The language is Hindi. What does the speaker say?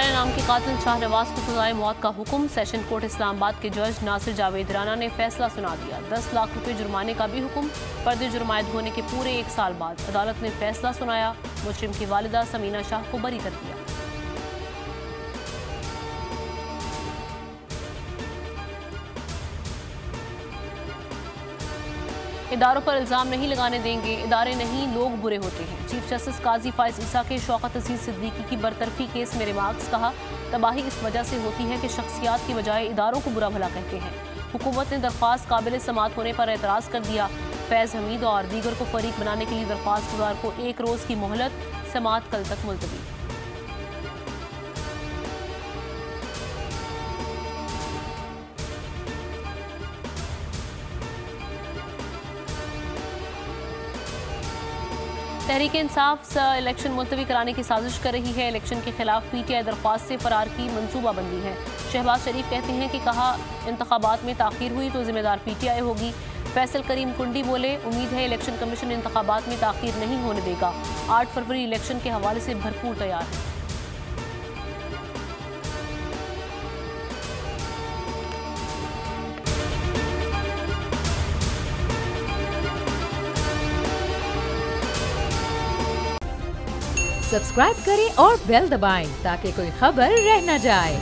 सालिया नाम के कातिल शाहनवाज को सजाए मौत का हुक्म। सेशन कोर्ट इस्लामाबाद के जज नासिर जावेद राना ने फैसला सुना दिया। 10 लाख रुपए जुर्माने का भी हुक्म। फर्द जुर्मायत होने के पूरे 1 साल बाद अदालत ने फैसला सुनाया। मुजरिम की वालिदा समीना शाह को बरी कर दिया। इदारों पर इल्जाम नहीं लगाने देंगे, इदारे नहीं लोग बुरे होते हैं। चीफ जस्टिस काजी फाइज ईसा के शौकत अजीज सिद्दीकी की बरतरफी केस में रिमार्क्स। कहा, तबाही इस वजह से होती है कि शख्सियात की बजाय इदारों को बुरा भला कहते हैं। हुकूमत ने दरख्वास्त काबिल समाअत होने पर एतराज़ कर दिया। फैज़ हमीद और दीगर को फरीक बनाने के लिए दरख्वास्त गुजार को 1 रोज़ की मोहलत, समाअत कल तक मुलतवी। तहरीक इंसाफ इलेक्शन मुलतवी कराने की साजिश कर रही है। इलेक्शन के खिलाफ पीटीआई दरख्वास्त से फरार की मंसूबाबंदी है। शहबाज शरीफ कहते हैं कि कहा इंतखाबात में ताखीर हुई तो जिम्मेदार पीटीआई होगी। फैसल करीम कुंडी बोले, उम्मीद है इलेक्शन कमीशन इंतखाबात में ताखीर नहीं होने देगा। 8 फरवरी इलेक्शन के हवाले से भरपूर तैयार है। सब्सक्राइब करें और बेल दबाएं ताकि कोई खबर रह न जाए।